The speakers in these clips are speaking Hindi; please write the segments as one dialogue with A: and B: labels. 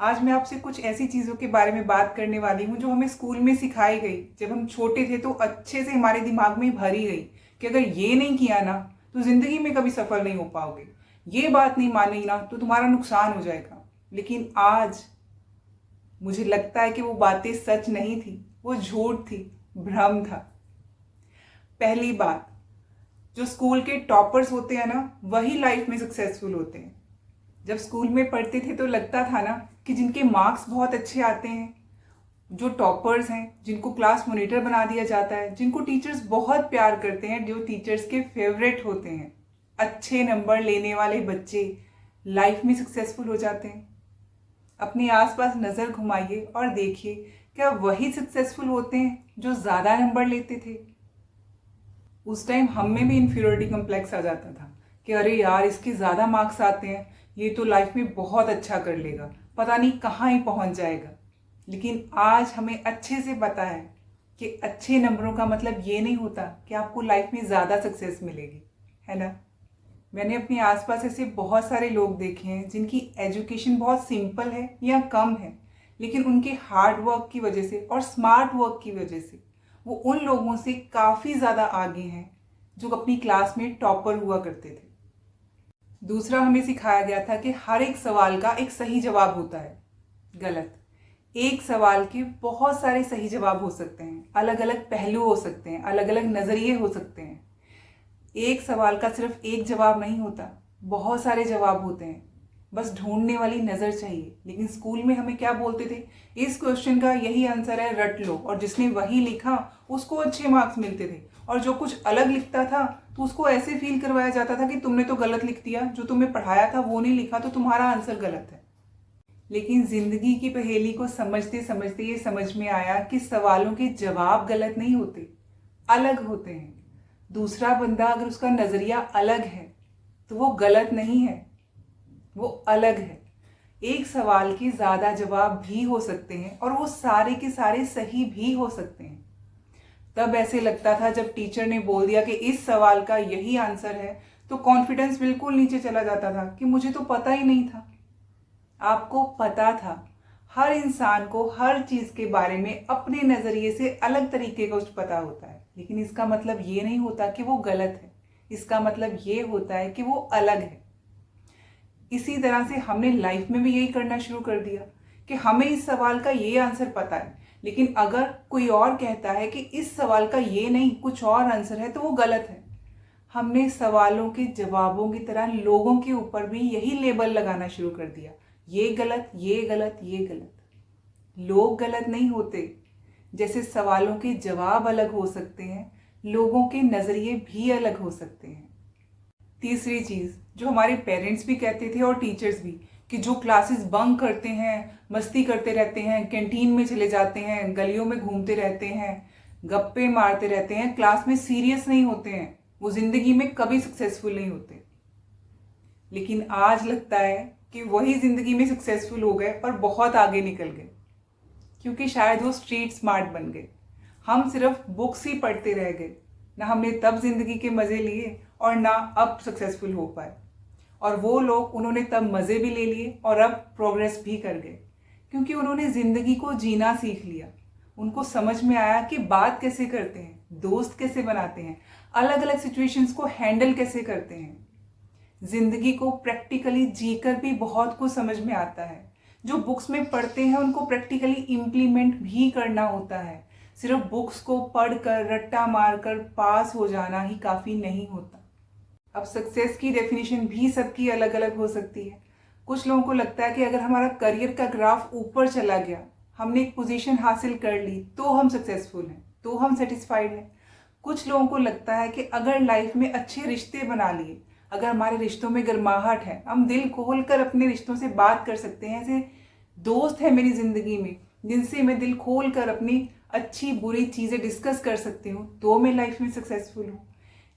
A: आज मैं आपसे कुछ ऐसी चीज़ों के बारे में बात करने वाली हूँ जो हमें स्कूल में सिखाई गई। जब हम छोटे थे तो अच्छे से हमारे दिमाग में भरी गई कि अगर ये नहीं किया ना तो ज़िंदगी में कभी सफल नहीं हो पाओगे, ये बात नहीं मानी ना तो तुम्हारा नुकसान हो जाएगा। लेकिन आज मुझे लगता है कि वो बातें सच नहीं थी, वो झूठ थी, भ्रम था। पहली बात, जो स्कूल के टॉपर्स होते हैं ना वही लाइफ में सक्सेसफुल होते हैं। जब स्कूल में पढ़ते थे तो लगता था ना कि जिनके मार्क्स बहुत अच्छे आते हैं, जो टॉपर्स हैं, जिनको क्लास मॉनिटर बना दिया जाता है, जिनको टीचर्स बहुत प्यार करते हैं, जो टीचर्स के फेवरेट होते हैं, अच्छे नंबर लेने वाले बच्चे लाइफ में सक्सेसफुल हो जाते हैं। अपने आसपास नज़र घुमाइए और देखिए, क्या वही सक्सेसफुल होते हैं जो ज़्यादा नंबर लेते थे? उस टाइम हम में भी इन्फीरियरिटी कम्प्लेक्स आ जाता था कि अरे यार, इसके ज़्यादा मार्क्स आते हैं, ये तो लाइफ में बहुत अच्छा कर लेगा, पता नहीं कहाँ ही पहुँच जाएगा। लेकिन आज हमें अच्छे से पता है कि अच्छे नंबरों का मतलब ये नहीं होता कि आपको लाइफ में ज़्यादा सक्सेस मिलेगी, है ना। मैंने अपने आसपास ऐसे बहुत सारे लोग देखे हैं जिनकी एजुकेशन बहुत सिंपल है या कम है, लेकिन उनके हार्ड वर्क की वजह से और स्मार्ट वर्क की वजह से वो उन लोगों से काफ़ी ज़्यादा आगे हैं जो अपनी क्लास में टॉपर हुआ करते थे। दूसरा, हमें सिखाया गया था कि हर एक सवाल का एक सही जवाब होता है। गलत। एक सवाल के बहुत सारे सही जवाब हो सकते हैं, अलग अलग पहलू हो सकते हैं, अलग अलग नज़रिए हो सकते हैं। एक सवाल का सिर्फ एक जवाब नहीं होता, बहुत सारे जवाब होते हैं, बस ढूंढने वाली नज़र चाहिए। लेकिन स्कूल में हमें क्या बोलते थे, इस क्वेश्चन का यही आंसर है, रट लो, और जिसने वही लिखा उसको अच्छे मार्क्स मिलते थे, और जो कुछ अलग लिखता था तो उसको ऐसे फील करवाया जाता था कि तुमने तो गलत लिख दिया, जो तुम्हें पढ़ाया था वो नहीं लिखा, तो तुम्हारा आंसर गलत है। लेकिन जिंदगी की पहेली को समझते समझते ये समझ में आया कि सवालों के जवाब गलत नहीं होते, अलग होते हैं। दूसरा बंदा अगर उसका नजरिया अलग है तो वो गलत नहीं है, वो अलग है। एक सवाल के ज्यादा जवाब भी हो सकते हैं और वो सारे के सारे सही भी हो सकते हैं। तब ऐसे लगता था जब टीचर ने बोल दिया कि इस सवाल का यही आंसर है, तो कॉन्फिडेंस बिल्कुल नीचे चला जाता था कि मुझे तो पता ही नहीं था। आपको पता था। हर इंसान को हर चीज के बारे में अपने नजरिए से अलग तरीके का कुछ पता होता है, लेकिन इसका मतलब ये नहीं होता कि वो गलत है, इसका मतलब ये होता है कि वो अलग है। इसी तरह से हमने लाइफ में भी यही करना शुरू कर दिया कि हमें इस सवाल का ये आंसर पता है, लेकिन अगर कोई और कहता है कि इस सवाल का ये नहीं कुछ और आंसर है तो वो गलत है। हमने सवालों के जवाबों की तरह लोगों के ऊपर भी यही लेबल लगाना शुरू कर दिया, ये गलत, ये गलत, ये गलत। लोग गलत नहीं होते। जैसे सवालों के जवाब अलग हो सकते हैं, लोगों के नजरिए भी अलग हो सकते हैं। तीसरी चीज जो हमारे पेरेंट्स भी कहते थे और टीचर्स भी, कि जो क्लासेस बंक करते हैं, मस्ती करते रहते हैं, कैंटीन में चले जाते हैं, गलियों में घूमते रहते हैं, गप्पे मारते रहते हैं, क्लास में सीरियस नहीं होते हैं, वो जिंदगी में कभी सक्सेसफुल नहीं होते। लेकिन आज लगता है कि वही जिंदगी में सक्सेसफुल हो गए और बहुत आगे निकल गए, क्योंकि शायद वो स्ट्रीट स्मार्ट बन गए। हम सिर्फ बुक्स ही पढ़ते रह गए, ना हमने तब जिंदगी के मजे लिए और ना अब सक्सेसफुल हो पाए। और वो लोग, उन्होंने तब मजे भी ले लिए और अब प्रोग्रेस भी कर गए, क्योंकि उन्होंने जिंदगी को जीना सीख लिया। उनको समझ में आया कि बात कैसे करते हैं, दोस्त कैसे बनाते हैं, अलग अलग सिचुएशंस को हैंडल कैसे करते हैं। जिंदगी को प्रैक्टिकली जीकर भी बहुत कुछ समझ में आता है। जो बुक्स में पढ़ते हैं उनको प्रैक्टिकली इम्प्लीमेंट भी करना होता है। सिर्फ बुक्स को पढ़कर रट्टा मारकर पास हो जाना ही काफ़ी नहीं होता। अब सक्सेस की डेफिनेशन भी सबकी अलग अलग हो सकती है। कुछ लोगों को लगता है कि अगर हमारा करियर का ग्राफ ऊपर चला गया, हमने एक पोजीशन हासिल कर ली, तो हम सक्सेसफुल हैं, तो हम सेटिस्फाइड हैं। कुछ लोगों को लगता है कि अगर लाइफ में अच्छे रिश्ते बना लिए, अगर हमारे रिश्तों में गर्माहट है, हम दिल खोल कर अपने रिश्तों से बात कर सकते हैं, ऐसे दोस्त है मेरी ज़िंदगी में जिनसे मैं दिल खोल कर अपनी अच्छी बुरी चीज़ें डिस्कस कर सकती हूँ, तो मैं लाइफ में सक्सेसफुल हूँ।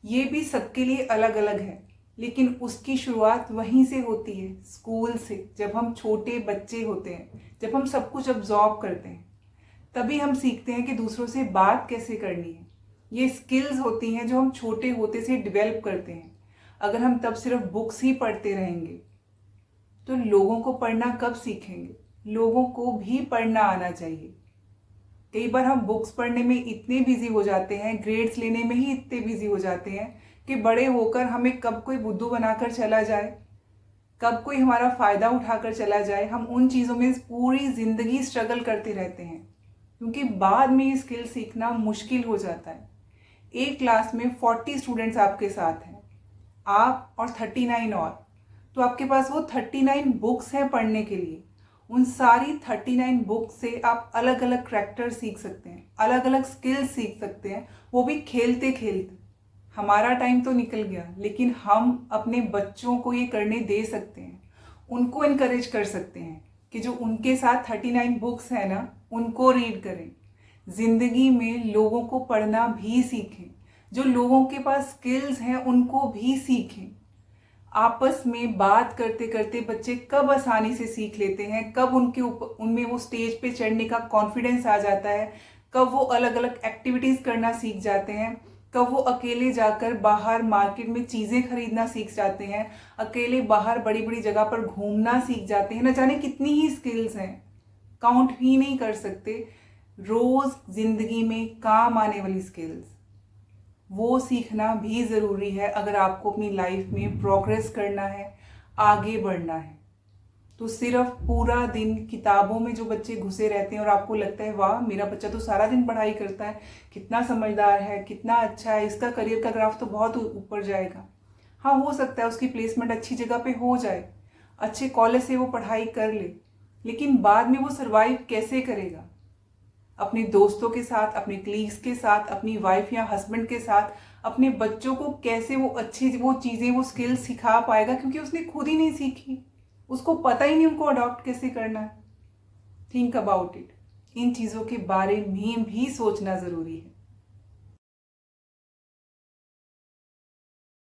A: ये भी सबके लिए अलग अलग है, लेकिन उसकी शुरुआत वहीं से होती है, स्कूल से। जब हम छोटे बच्चे होते हैं, जब हम सब कुछ अब्जॉर्ब करते हैं, तभी हम सीखते हैं कि दूसरों से बात कैसे करनी है। ये स्किल्स होती हैं जो हम छोटे होते से डेवलप करते हैं। अगर हम तब सिर्फ बुक्स ही पढ़ते रहेंगे तो लोगों को पढ़ना कब सीखेंगे? लोगों को भी पढ़ना आना चाहिए। कई बार हम बुक्स पढ़ने में इतने बिजी हो जाते हैं, ग्रेड्स लेने में ही इतने बिजी हो जाते हैं कि बड़े होकर हमें कब कोई बुद्धू बनाकर चला जाए, कब कोई हमारा फ़ायदा उठाकर चला जाए, हम उन चीज़ों में पूरी ज़िंदगी स्ट्रगल करते रहते हैं, क्योंकि बाद में ये स्किल सीखना मुश्किल हो जाता है। एक क्लास में 40 स्टूडेंट्स आपके साथ हैं, आप और 39 और, तो आपके पास वो 39 बुक्स हैं पढ़ने के लिए। उन सारी 39 बुक से आप अलग अलग करैक्टर सीख सकते हैं, अलग अलग स्किल्स सीख सकते हैं, वो भी खेलते खेलते। हमारा टाइम तो निकल गया, लेकिन हम अपने बच्चों को ये करने दे सकते हैं, उनको इनकरेज कर सकते हैं कि जो उनके साथ 39 बुक्स हैं ना, उनको रीड करें। ज़िंदगी में लोगों को पढ़ना भी सीखें, जो लोगों के पास स्किल्स हैं उनको भी सीखें। आपस में बात करते करते बच्चे कब आसानी से सीख लेते हैं, कब उनके ऊपर उनमें वो स्टेज पे चढ़ने का कॉन्फिडेंस आ जाता है, कब वो अलग अलग एक्टिविटीज़ करना सीख जाते हैं, कब वो अकेले जाकर बाहर मार्केट में चीज़ें खरीदना सीख जाते हैं, अकेले बाहर बड़ी बड़ी जगह पर घूमना सीख जाते हैं। न जाने कितनी ही स्किल्स हैं, काउंट ही नहीं कर सकते। रोज़ ज़िंदगी में काम आने वाली स्किल्स, वो सीखना भी ज़रूरी है अगर आपको अपनी लाइफ में प्रोग्रेस करना है, आगे बढ़ना है। तो सिर्फ पूरा दिन किताबों में जो बच्चे घुसे रहते हैं और आपको लगता है वाह मेरा बच्चा तो सारा दिन पढ़ाई करता है, कितना समझदार है, कितना अच्छा है, इसका करियर का ग्राफ तो बहुत ऊपर जाएगा। हाँ, हो सकता है उसकी प्लेसमेंट अच्छी जगह पे हो जाए, अच्छे कॉलेज से वो पढ़ाई कर ले, लेकिन बाद में वो सर्वाइव कैसे करेगा? अपने दोस्तों के साथ, अपने कलीग्स के साथ, अपनी वाइफ या हस्बैंड के साथ, अपने बच्चों को कैसे वो अच्छी वो चीज़ें, वो स्किल्स सिखा पाएगा? क्योंकि उसने खुद ही नहीं सीखी, उसको पता ही नहीं उनको अडॉप्ट कैसे करना है। Think about it. इन चीज़ों के बारे में भी सोचना ज़रूरी है।